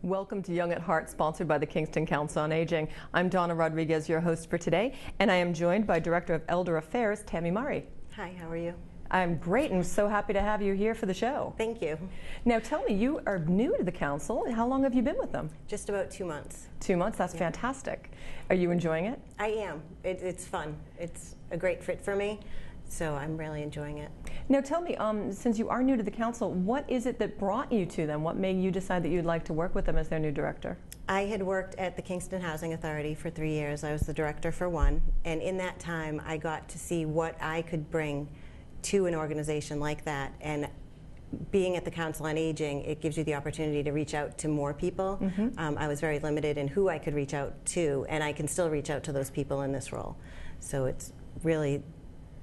Welcome to Young at Heart, sponsored by the Kingston Council on Aging. I'm Donna Rodriguez, your host for today, and I am joined by Director of Elder Affairs, Tammy Murray. Hi, how are you? I'm great and so happy to have you here for the show. Thank you. Now tell me, you are new to the council. How long have you been with them? Just about 2 months. 2 months? That's fantastic. Are you enjoying it? I am. It's fun. It's a great fit for me, so I'm really enjoying it. Now tell me, since you are new to the council, what is it that brought you to them? What made you decide that you'd like to work with them as their new director? I had worked at the Kingston Housing Authority for 3 years. I was the director for one, and in that time I got to see what I could bring to an organization like that. And being at the Council on Aging, it gives you the opportunity to reach out to more people. I was very limited in who I could reach out to, and I can still reach out to those people in this role. So it's really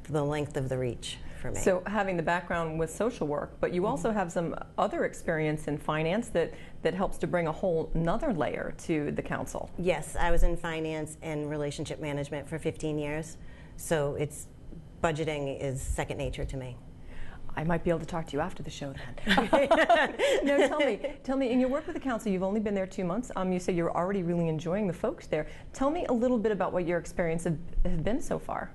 the length of the reach for me. So having the background with social work, but you also have some other experience in finance that helps to bring a whole nother layer to the council. Yes, I was in finance and relationship management for 15 years, so budgeting is second nature to me. I might be able to talk to you after the show then. No, tell me, in your work with the council, you've only been there 2 months. You say you're already really enjoying the folks there. Tell me a little bit about what your experience have been so far.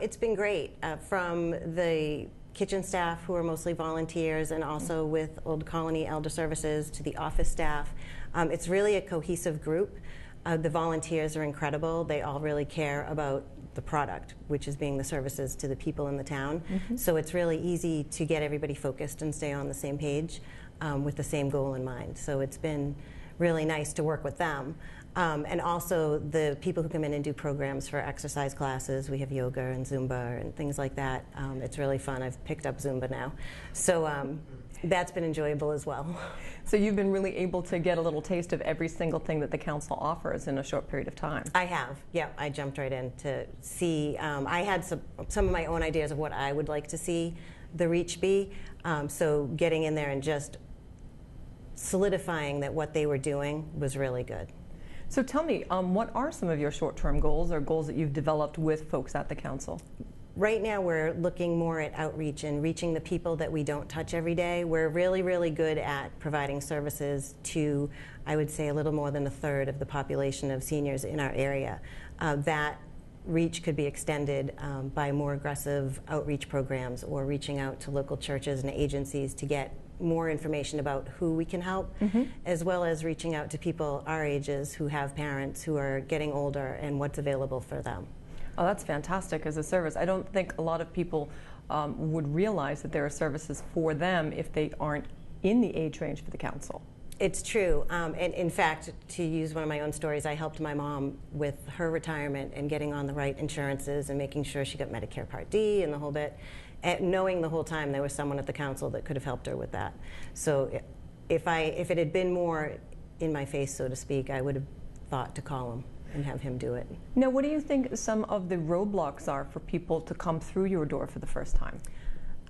It's been great, from the kitchen staff, who are mostly volunteers, and also with Old Colony Elder Services, to the office staff. It's really a cohesive group. The volunteers are incredible. They all really care about the product, which is being the services to the people in the town. So it's really easy to get everybody focused and stay on the same page with the same goal in mind. So it's been really nice to work with them. And also the people who come in and do programs for exercise classes. We have yoga and Zumba and things like that. It's really fun. I've picked up Zumba now. So that's been enjoyable as well. So you've been really able to get a little taste of every single thing that the council offers in a short period of time. I have, yeah. I jumped right in to see. I had some of my own ideas of what I would like to see the reach be. So getting in there and just solidifying that what they were doing was really good. So tell me, what are some of your short-term goals or goals that you've developed with folks at the council? Right now we're looking more at outreach and reaching the people that we don't touch every day. We're really, really good at providing services to, I would say, a little more than a third of the population of seniors in our area. That reach could be extended by more aggressive outreach programs, or reaching out to local churches and agencies to get more information about who we can help, as well as reaching out to people our ages who have parents who are getting older and what's available for them. Oh, that's fantastic as a service. I don't think a lot of people would realize that there are services for them if they aren't in the age range for the council. It's true. And in fact, to use one of my own stories, I helped my mom with her retirement and getting on the right insurances and making sure she got Medicare Part D and the whole bit. And knowing the whole time there was someone at the council that could have helped her with that. So if it had been more in my face, so to speak, I would have thought to call him and have him do it. Now, what do you think some of the roadblocks are for people to come through your door for the first time?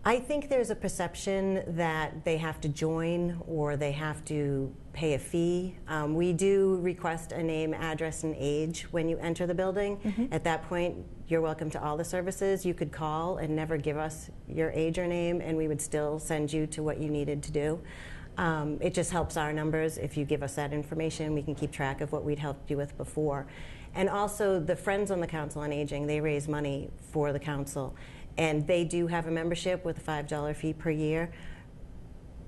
I think there's a perception that they have to join or they have to pay a fee. We do request a name, address, and age when you enter the building. At that point, you're welcome to all the services. You could call and never give us your age or name, and we would still send you to what you needed to do. It just helps our numbers. If you give us that information, we can keep track of what we'd helped you with before. And also, the Friends on the Council on Aging, they raise money for the council. And they do have a membership with a $5 fee per year.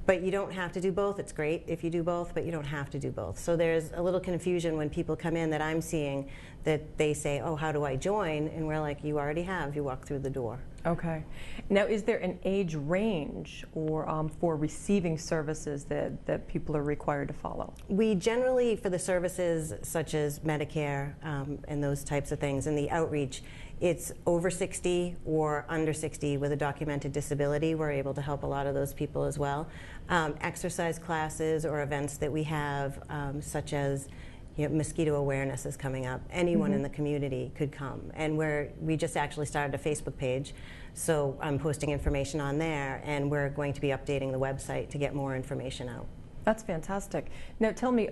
But you don't have to do both. It's great if you do both, but you don't have to do both. So there's a little confusion when people come in that I'm seeing, that they say, oh, how do I join? And we're like, you already have. You walk through the door. Okay. Now, is there an age range or for receiving services that people are required to follow? We generally, for the services such as Medicare and those types of things, and the outreach, it's over 60 or under 60 with a documented disability. We're able to help a lot of those people as well. Exercise classes or events that we have, such as mosquito awareness is coming up. Anyone in the community could come. And we just actually started a Facebook page, so I'm posting information on there, and we're going to be updating the website to get more information out. That's fantastic. Now tell me,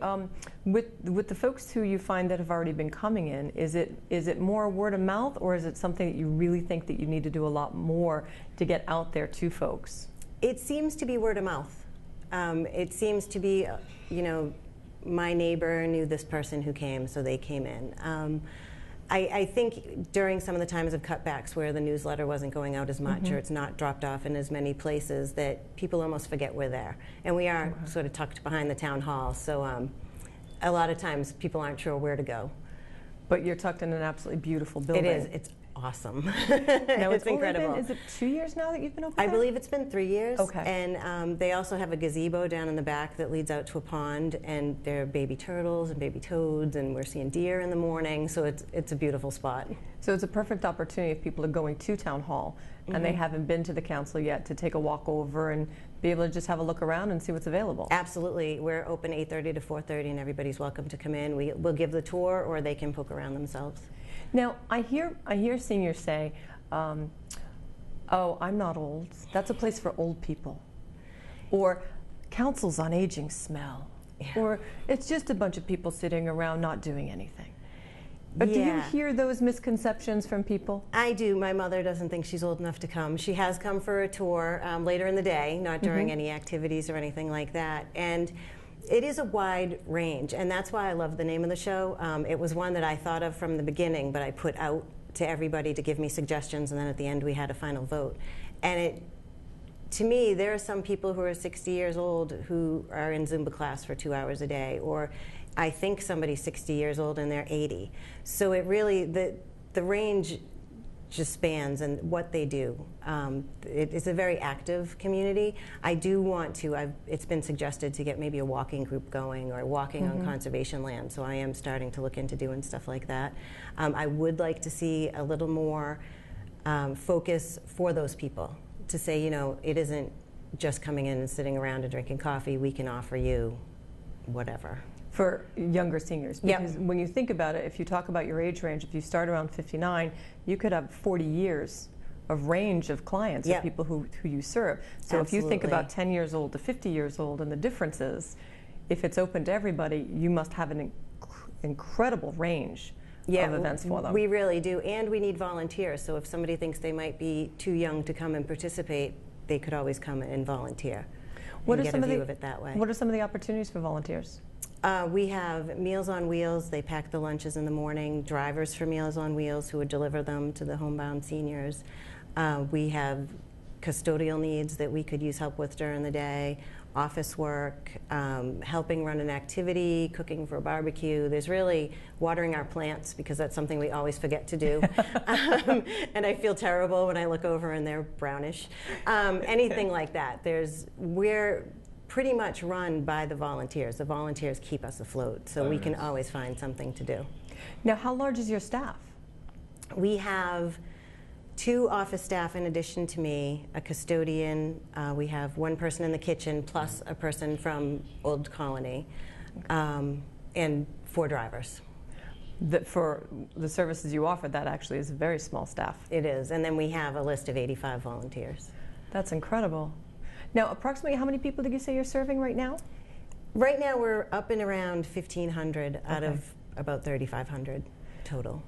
with the folks who you find that have already been coming in, is it more word of mouth, or is it something that you really think that you need to do a lot more to get out there to folks? It seems to be word of mouth. It seems to be, my neighbor knew this person who came, so they came in. I think during some of the times of cutbacks where the newsletter wasn't going out as much or it's not dropped off in as many places, that people almost forget we're there. And we are sort of tucked behind the town hall, so a lot of times people aren't sure where to go. But you're tucked in an absolutely beautiful building. It is. It's awesome. Now, it's incredible. Is it 2 years now that you've been open I there? believe it's been 3 years. Okay. And they also have a gazebo down in the back that leads out to a pond, and there are baby turtles and baby toads, and we're seeing deer in the morning, so it's a beautiful spot. So it's a perfect opportunity if people are going to Town Hall and they haven't been to the council yet to take a walk over and be able to just have a look around and see what's available. Absolutely. We're open 8:30 to 4:30, and everybody's welcome to come in. We'll give the tour, or they can poke around themselves. Now, I hear seniors say, oh, I'm not old. That's a place for old people. Or councils on aging smell. Yeah. Or it's just a bunch of people sitting around not doing anything. But do you hear those misconceptions from people? I do. My mother doesn't think she's old enough to come. She has come for a tour later in the day, not during any activities or anything like that. And it is a wide range, and that's why I love the name of the show. It was one that I thought of from the beginning, but I put out to everybody to give me suggestions, and then at the end we had a final vote. And to me, there are some people who are 60 years old who are in Zumba class for 2 hours a day, or I think somebody's 60 years old and they're 80. So it really, the range just spans and what they do. It's a very active community. I do want to, it's been suggested to get maybe a walking group going, or walking on conservation land, so I am starting to look into doing stuff like that. I would like to see a little more focus for those people, to say, you know, it isn't just coming in and sitting around and drinking coffee. We can offer you whatever. For younger seniors, because when you think about it, if you talk about your age range, if you start around 59, you could have 40 years of range of clients, of people who you serve. So if you think about 10 years old to 50 years old and the differences, if it's open to everybody, you must have an incredible range of events for them. We really do, and we need volunteers. So if somebody thinks they might be too young to come and participate, they could always come and volunteer. What and are get a view of it that way. What are some of the opportunities for volunteers? We have Meals on Wheels. They pack the lunches in the morning. Drivers for Meals on Wheels who would deliver them to the homebound seniors. We have custodial needs that we could use help with during the day, office work, helping run an activity, cooking for a barbecue. There's really watering our plants, because that's something we always forget to do. And I feel terrible when I look over and they're brownish. Anything like that. We're pretty much run by the volunteers. The volunteers keep us afloat, so we can always find something to do. Now, how large is your staff? We have 2 office staff in addition to me, a custodian. We have 1 person in the kitchen plus a person from Old Colony, and 4 drivers. For the services you offer, that actually is a very small staff. It is, and then we have a list of 85 volunteers. That's incredible. Now, approximately how many people did you say you're serving right now? Right now we're up and around 1,500 out of about 3,500 total.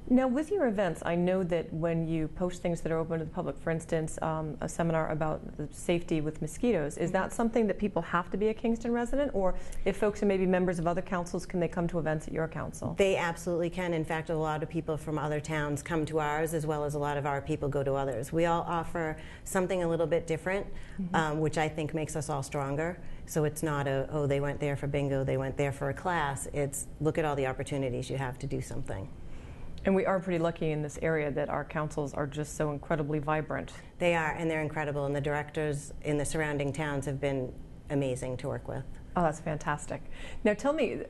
Now, with your events, I know that when you post things that are open to the public, for instance, a seminar about the safety with mosquitoes, is that something that people have to be a Kingston resident, or if folks are maybe members of other councils, can they come to events at your council? They absolutely can. In fact, a lot of people from other towns come to ours, as well as a lot of our people go to others. We all offer something a little bit different, which I think makes us all stronger. So it's not oh, they went there for bingo, they went there for a class. It's look at all the opportunities you have to do something. And we are pretty lucky in this area that our councils are just so incredibly vibrant. They are, and they're incredible, and the directors in the surrounding towns have been amazing to work with. Oh, that's fantastic. Now tell me,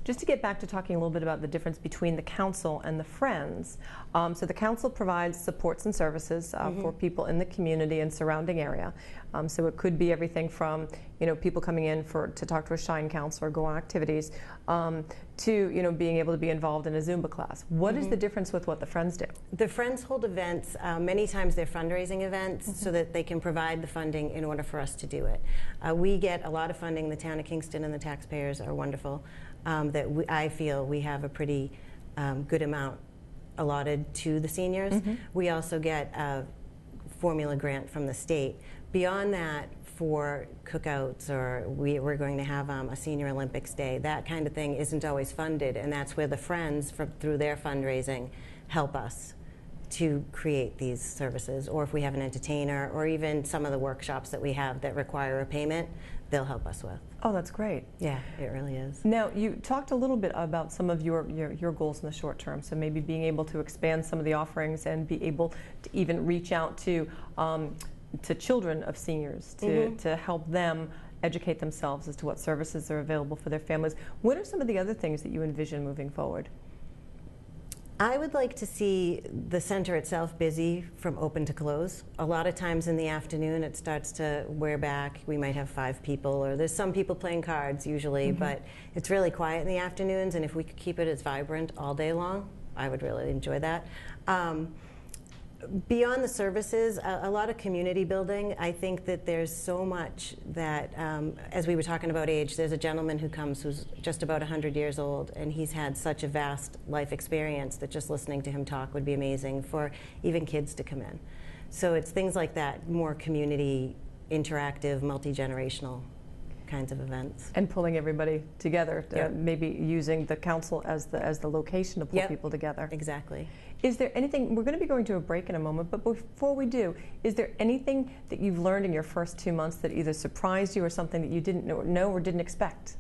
just to get back to talking a little bit about the difference between the council and the Friends. So the council provides supports and services for people in the community and surrounding area. So it could be everything from, people coming in to talk to a Shine counselor, go on activities, to, being able to be involved in a Zumba class. What is the difference with what the Friends do? The Friends hold events. Many times they're fundraising events so that they can provide the funding in order for us to do it. We get a lot of funding. The town of Kingston and the taxpayers are wonderful. I feel we have a pretty good amount allotted to the seniors. We also get a formula grant from the state. Beyond that, for cookouts, or we're going to have a Senior Olympics Day. That kind of thing isn't always funded, and that's where the Friends, through their fundraising, help us to create these services. Or if we have an entertainer, or even some of the workshops that we have that require a payment, they'll help us with. Oh, that's great. Yeah, it really is. Now, you talked a little bit about some of your goals in the short term, so maybe being able to expand some of the offerings and be able to even reach out to children of seniors to help them educate themselves as to what services are available for their families. What are some of the other things that you envision moving forward? I would like to see the center itself busy from open to close. A lot of times in the afternoon it starts to wear back. We might have 5 people, or there's some people playing cards usually, but it's really quiet in the afternoons, and if we could keep it as vibrant all day long, I would really enjoy that. Beyond the services, a lot of community building. I think that there's so much that, as we were talking about age, there's a gentleman who comes who's just about 100 years old, and he's had such a vast life experience that just listening to him talk would be amazing for even kids to come in. So it's things like that, more community, interactive, multi-generational kinds of events. And pulling everybody together, maybe using the council as the location to pull people together. Exactly. Is there anything, we're going to be going to a break in a moment, but before we do, is there anything that you've learned in your first 2 months that either surprised you or something that you didn't know or didn't expect?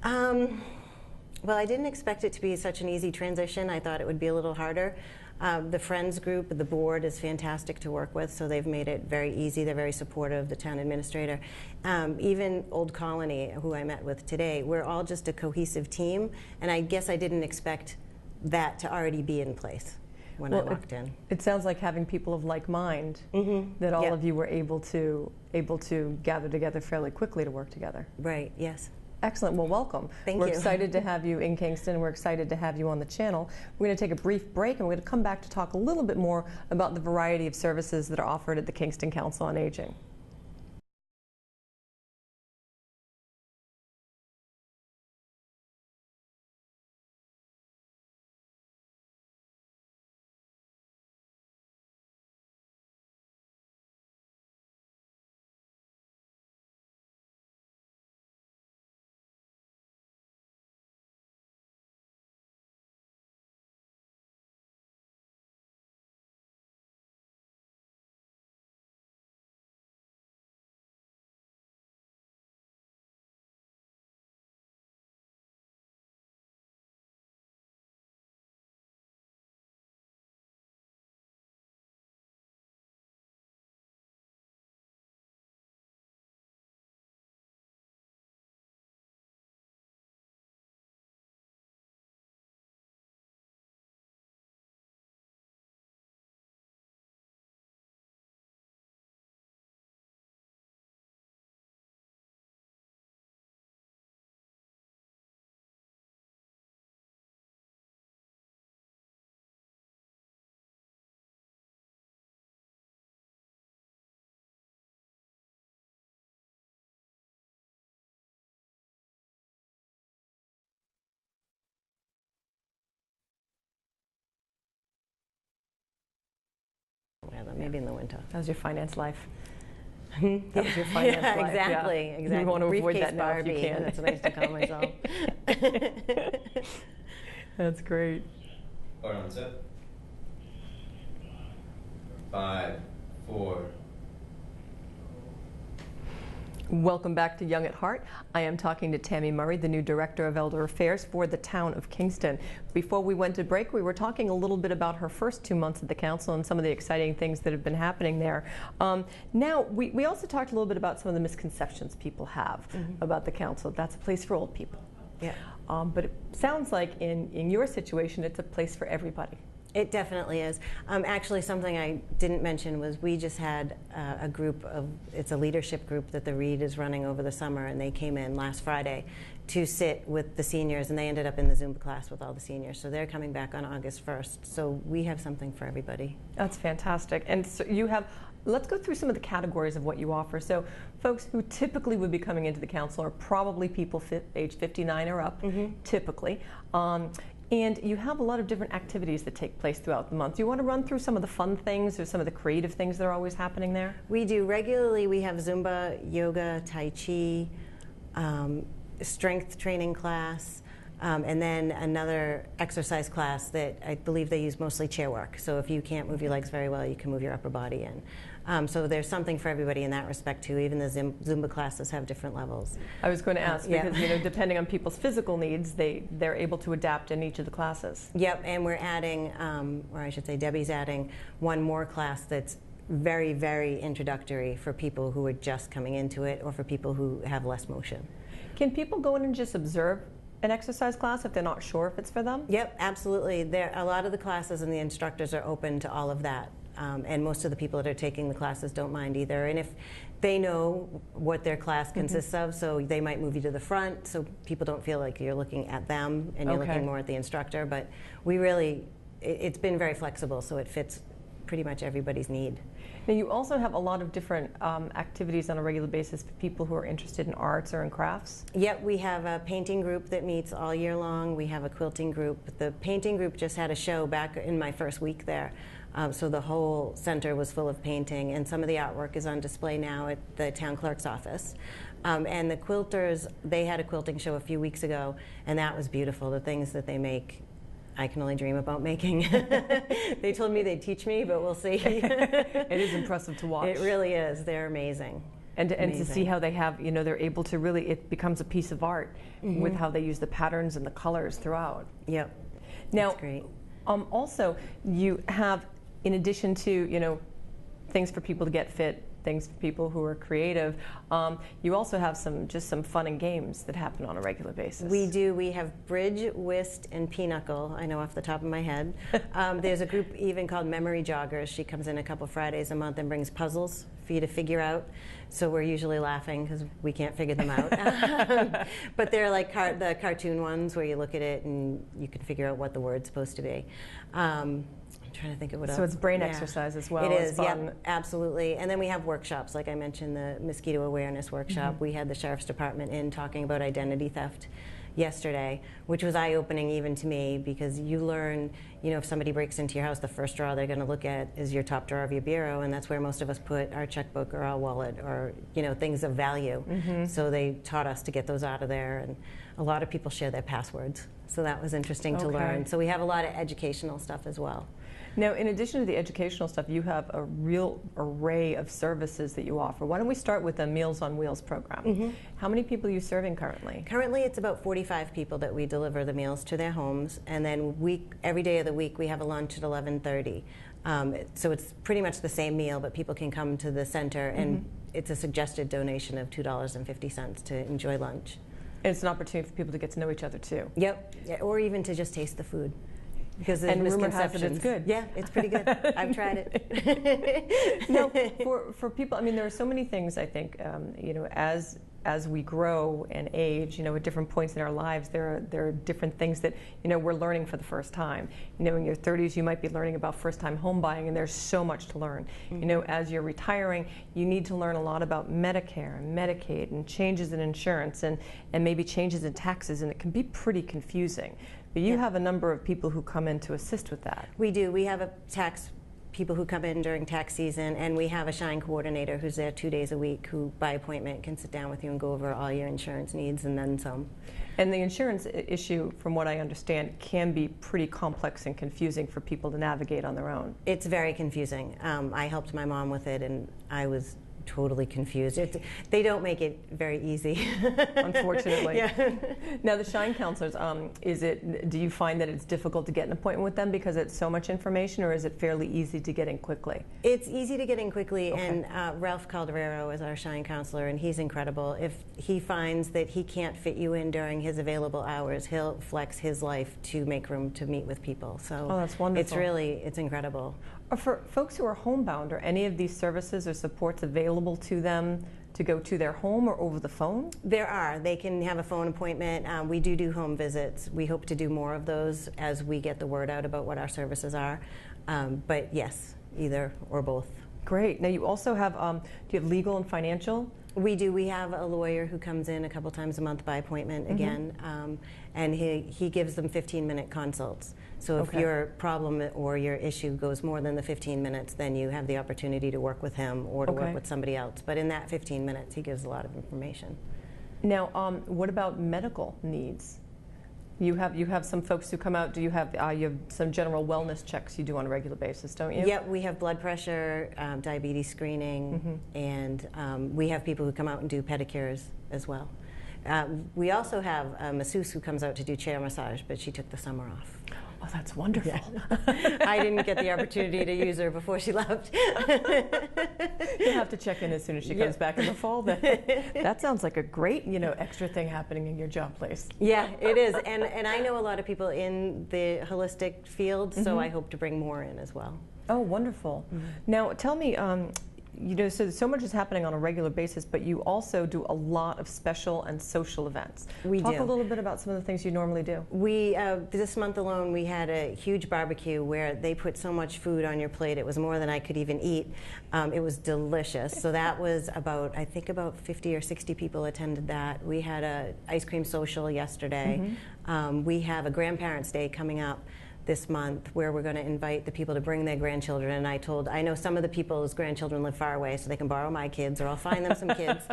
Well, I didn't expect it to be such an easy transition. I thought it would be a little harder. The Friends group, the board is fantastic to work with, so they've made it very easy. They're very supportive, the town administrator. Even Old Colony, who I met with today, we're all just a cohesive team, and I guess I didn't expect that to already be in place when I walked in. It sounds like having people of like mind, that all of you were able to gather together fairly quickly to work together. Right, yes. Excellent. Well, welcome. Thank We're you. excited to have you in Kingston. We're excited to have you on the channel. We're going to take a brief break, and we're going to come back to talk a little bit more about the variety of services that are offered at the Kingston Council on Aging. Maybe in the winter. How's your finance life? That was your finance life. Exactly, Yeah. exactly. You want to avoid Briefcase that now if you Barbie, can. that's what I used to call myself. That's great. Hold on, set. 5, 4. Welcome back to Young at Heart. I am talking to Tammy Murray, the new Director of Elder Affairs for the town of Kingston. Before we went to break, we were talking a little bit about her first 2 months at the council and some of the exciting things that have been happening there. Now, we also talked a little bit about some of the misconceptions people have about the council. That's a place for old people. Yeah. But it sounds like in your situation, it's a place for everybody. It definitely is. Actually, something I didn't mention was we just had a group of, it's a leadership group that the Reed is running over the summer, and they came in last Friday to sit with the seniors, and they ended up in the Zumba class with all the seniors. So they're coming back on August 1st. So we have something for everybody. That's fantastic. And so you have, let's go through some of the categories of what you offer. So folks who typically would be coming into the council are probably people age 59 or up, typically. And you have a lot of different activities that take place throughout the month. Do you want to run through some of the fun things or some of the creative things that are always happening there? We do regularly. We have Zumba, yoga, Tai Chi, strength training class, and then another exercise class that I believe they use mostly chair work. So if you can't move your legs very well, you can move your upper body in. So there's something for everybody in that respect too. Even the Zumba classes have different levels. I was going to ask because yeah. Depending on people's physical needs, they're able to adapt in each of the classes. Yep, and we're adding, or I should say Debbie's adding one more class that's very, very introductory for people who are just coming into it or for people who have less motion. Can people go in and just observe an exercise class if they're not sure if it's for them? Yep, absolutely. A lot of the classes and the instructors are open to all of that. And most of the people that are taking the classes don't mind either. And if they know what their class consists of, so they might move you to the front so people don't feel like you're looking at them and you're looking more at the instructor. But it's been very flexible, so it fits pretty much everybody's need. Now you also have a lot of different activities on a regular basis for people who are interested in arts or in crafts. Yep, we have a painting group that meets all year long. We have a quilting group. The painting group just had a show back in my first week there. So the whole center was full of painting, and some of the artwork is on display now at the town clerk's office. And the quilters, they had a quilting show a few weeks ago, and that was beautiful. The things that they make, I can only dream about making. They told me they'd teach me, but we'll see. It is impressive to watch. It really is. They're amazing. And to see how they have, they're able to really, it becomes a piece of art with how they use the patterns and the colors throughout. Yep. Now, that's great. Also, you have, in addition to, things for people to get fit, things for people who are creative, you also have some fun and games that happen on a regular basis. We do. We have bridge, whist, and pinochle, I know off the top of my head. There's a group even called Memory Joggers. She comes in a couple Fridays a month and brings puzzles for you to figure out. So we're usually laughing because we can't figure them out. But they're like the cartoon ones where you look at it and you can figure out what the word's supposed to be. I'm trying to think of what else. So it's brain exercise as well. It is, fun. yep, absolutely. And then we have workshops, like I mentioned, the mosquito awareness workshop. We had the Sheriff's Department in talking about identity theft yesterday, which was eye-opening even to me, because you learn, if somebody breaks into your house, the first drawer they're going to look at is your top drawer of your bureau, and that's where most of us put our checkbook or our wallet or, things of value. So they taught us to get those out of there, and a lot of people share their passwords. So that was interesting to learn. So we have a lot of educational stuff as well. Now, in addition to the educational stuff, you have a real array of services that you offer. Why don't we start with the Meals on Wheels program? How many people are you serving currently? Currently, it's about 45 people that we deliver the meals to their homes, and then every day of the week we have a lunch at 11:30. So it's pretty much the same meal, but people can come to the center, and it's a suggested donation of $2.50 to enjoy lunch. And it's an opportunity for people to get to know each other too. Yep, yeah, or even to just taste the food. Because there's and rumor has misconceptions. it it's good. Yeah, it's pretty good. I've tried it. No, for people, there are so many things, I think, as we grow and age, at different points in our lives, there are different things that, we're learning for the first time. In your 30s, you might be learning about first-time home buying, and there's so much to learn. As you're retiring, you need to learn a lot about Medicare and Medicaid and changes in insurance and maybe changes in taxes, and it can be pretty confusing. But you have a number of people who come in to assist with that. We do. We have people who come in during tax season, and we have a Shine coordinator who's there 2 days a week who, by appointment, can sit down with you and go over all your insurance needs and then some. And the insurance issue, from what I understand, can be pretty complex and confusing for people to navigate on their own. It's very confusing. I helped my mom with it, and I was totally confused. They don't make it very easy. Unfortunately. Yeah. Now the Shine counselors, do you find that it's difficult to get an appointment with them because it's so much information, or is it fairly easy to get in quickly? It's easy to get in quickly, and Ralph Calderero is our Shine counselor, and he's incredible. If he finds that he can't fit you in during his available hours, he'll flex his life to make room to meet with people. So that's wonderful. It's incredible. For folks who are homebound, are any of these services or supports available to them to go to their home or over the phone? There are. They can have a phone appointment. We do home visits. We hope to do more of those as we get the word out about what our services are. But yes, either or both Great. Now you also have, do you have legal and financial? We do. We have a lawyer who comes in a couple times a month by appointment again, and he gives them 15-minute consults. So if your problem or your issue goes more than the 15 minutes, then you have the opportunity to work with him or to work with somebody else. But in that 15 minutes, he gives a lot of information. Now, what about medical needs? You have some folks who come out. Do you have some general wellness checks you do on a regular basis, don't you? Yep, we have blood pressure, diabetes screening, and we have people who come out and do pedicures as well. We also have a masseuse who comes out to do chair massage, but she took the summer off. Oh, that's wonderful. Yeah. I didn't get the opportunity to use her before she left. You'll have to check in as soon as she comes back in the fall. That sounds like a great, extra thing happening in your job place. Yeah, it is. And I know a lot of people in the holistic field, so I hope to bring more in as well. Oh, wonderful. Now, tell me, so much is happening on a regular basis, but you also do a lot of special and social events. We Talk do. a little bit about some of the things you normally do. We, this month alone, we had a huge barbecue where they put so much food on your plate. It was more than I could even eat. It was delicious. So that was I think about 50 or 60 people attended that. We had a ice cream social yesterday. We have a Grandparents' Day coming up this month where we're going to invite the people to bring their grandchildren, and I know some of the people's grandchildren live far away, so they can borrow my kids or I'll find them some kids.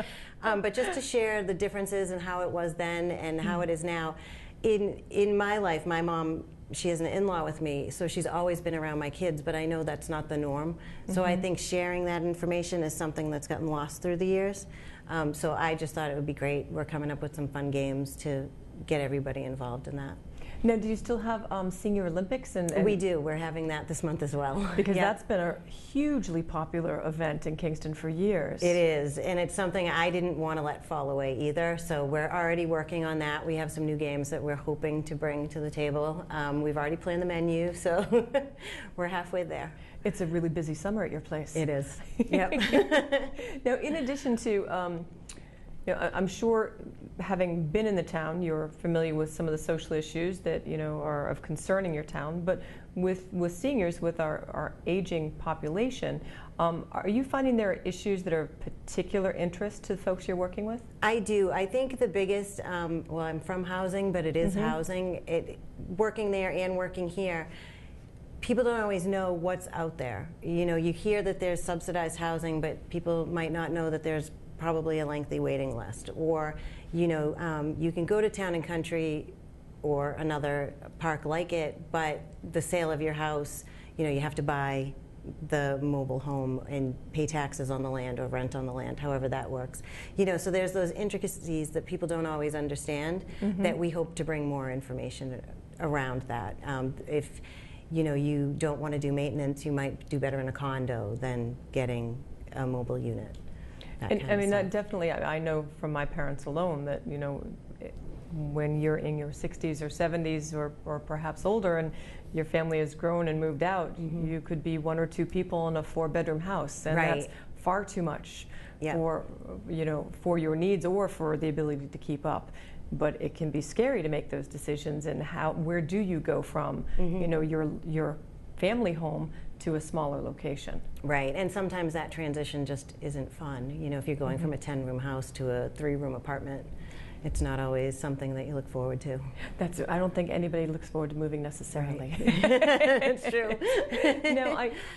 But just to share the differences and how it was then and how it is now. In my life, my mom, she has an in-law with me, so she's always been around my kids, but I know that's not the norm. So I think sharing that information is something that's gotten lost through the years. So I just thought it would be great. We're coming up with some fun games to get everybody involved in that. Now, do you still have Senior Olympics? And we do. We're having that this month as well. Because that's been a hugely popular event in Kingston for years. It is, and it's something I didn't want to let fall away either. So we're already working on that. We have some new games that we're hoping to bring to the table. We've already planned the menu, so we're halfway there. It's a really busy summer at your place. It is. Yep. Now, in addition to I'm sure, having been in the town, you're familiar with some of the social issues that are of concern in your town. But with seniors, with our aging population, are you finding there are issues that are of particular interest to the folks you're working with? I do. I think the biggest. Well, I'm from housing, but it is housing. Working there and working here. People don't always know what's out there. You hear that there's subsidized housing, but people might not know that there's probably a lengthy waiting list, or you can go to Town and Country or another park like it, but the sale of your house, you have to buy the mobile home and pay taxes on the land or rent on the land, however that works. So there's those intricacies that people don't always understand that we hope to bring more information around that. If you don't want to do maintenance, you might do better in a condo than getting a mobile unit. And I mean, that definitely, I know from my parents alone that, when you're in your 60s or 70s or perhaps older and your family has grown and moved out, you could be one or two people in a 4-bedroom house. And that's far too much for your needs or for the ability to keep up. But it can be scary to make those decisions, and where do you go from, your family home to a smaller location. Right, and sometimes that transition just isn't fun. If you're going from a 10-room house to a 3-room apartment, it's not always something that you look forward to. I don't think anybody looks forward to moving necessarily. It's true.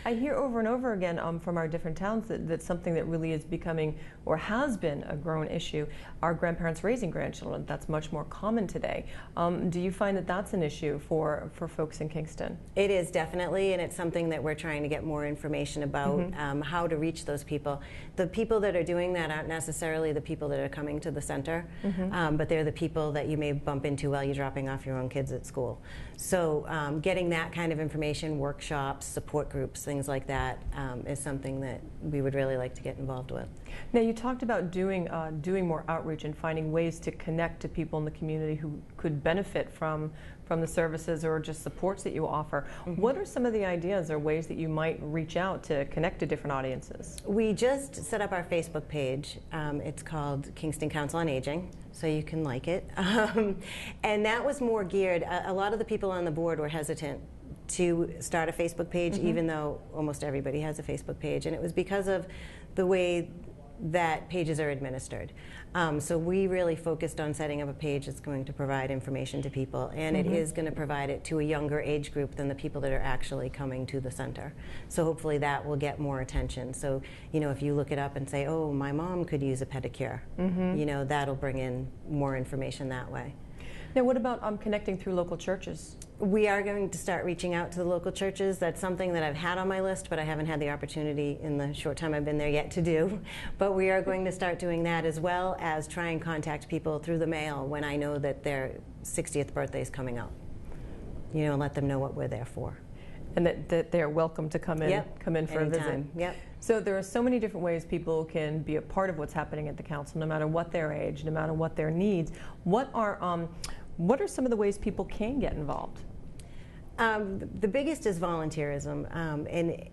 I hear over and over again from our different towns that something that really is becoming or has been a grown issue are grandparents raising grandchildren. That's much more common today. Do you find that that's an issue for folks in Kingston? It is definitely, and it's something that we're trying to get more information about, how to reach those people. The people that are doing that aren't necessarily the people that are coming to the center. But they're the people that you may bump into while you're dropping off your own kids at school. So getting that kind of information, workshops, support groups, things like that, is something that we would really like to get involved with. Now, you talked about doing more outreach and finding ways to connect to people in the community who could benefit from the services or just supports that you offer. What are some of the ideas or ways that you might reach out to connect to different audiences? We just set up our Facebook page. It's called Kingston Council on Aging, so you can like it. And that was more geared, a lot of the people on the board were hesitant to start a Facebook page, even though almost everybody has a Facebook page. And it was because of the way that pages are administered. So we really focused on setting up a page that's going to provide information to people, and it is going to provide it to a younger age group than the people that are actually coming to the center. So hopefully that will get more attention. So, you know, if you look it up and say, oh, my mom could use a pedicure, you know, that'll bring in more information that way. Now, what about connecting through local churches? We are going to start reaching out to the local churches. That's something that I've had on my list, but I haven't had the opportunity in the short time I've been there yet to do. But we are going to start doing that, as well as try and contact people through the mail when I know that their 60th birthday is coming up. You know, let them know what we're there for. And that they're welcome to come in, come in for a visit. Yep. So there are so many different ways people can be a part of what's happening at the council, no matter what their age, no matter what their needs. What are some of the ways people can get involved? The biggest is volunteerism, and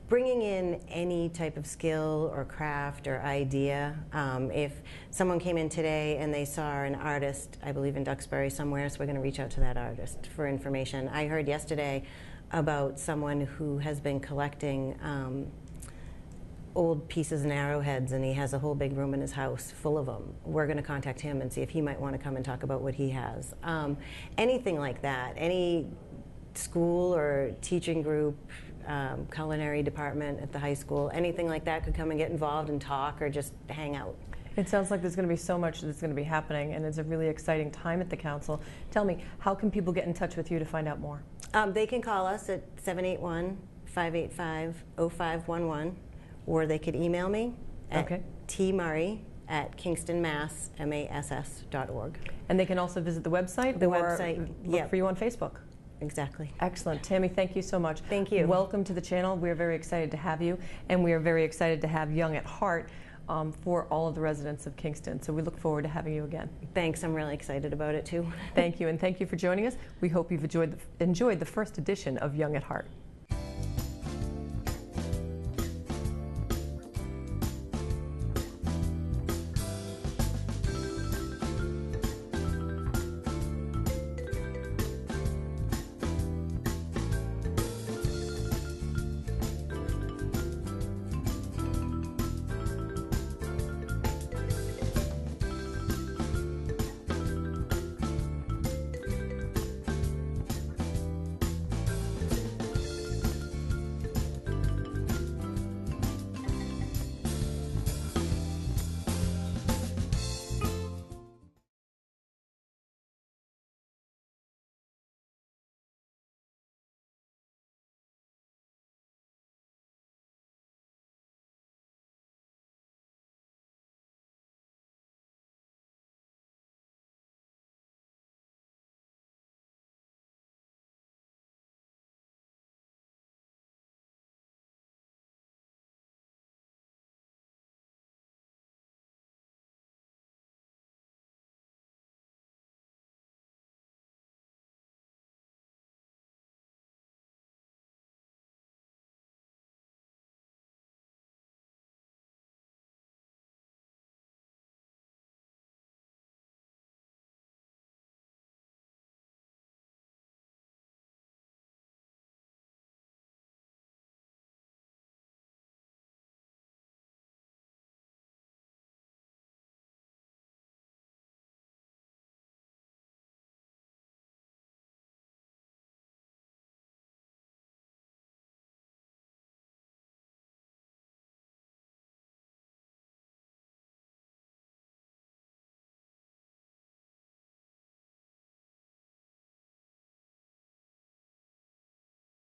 bringing in any type of skill or craft or idea. If someone came in today and they saw an artist, I believe in Duxbury somewhere, so we're going to reach out to that artist for information. I heard yesterday about someone who has been collecting old pieces and arrowheads, and he has a whole big room in his house full of them. We're going to contact him and see if he might want to come and talk about what he has. Anything like that, any school or teaching group, culinary department at the high school, anything like that could come and get involved and talk or just hang out. It sounds like there's going to be so much that's going to be happening, and it's a really exciting time at the council. Tell me, how can people get in touch with you to find out more? They can call us at 781-585-0511, or they could email me at tmurray@kingstonmass.org. And they can also visit the website? The website, look for you on Facebook? Exactly. Excellent. Tammy, thank you so much. Thank you. Welcome to the channel. We are very excited to have you, and we are very excited to have Young at Heart for all of the residents of Kingston. So we look forward to having you again. Thanks. I'm really excited about it, too. Thank you, and thank you for joining us. We hope you've enjoyed the first edition of Young at Heart.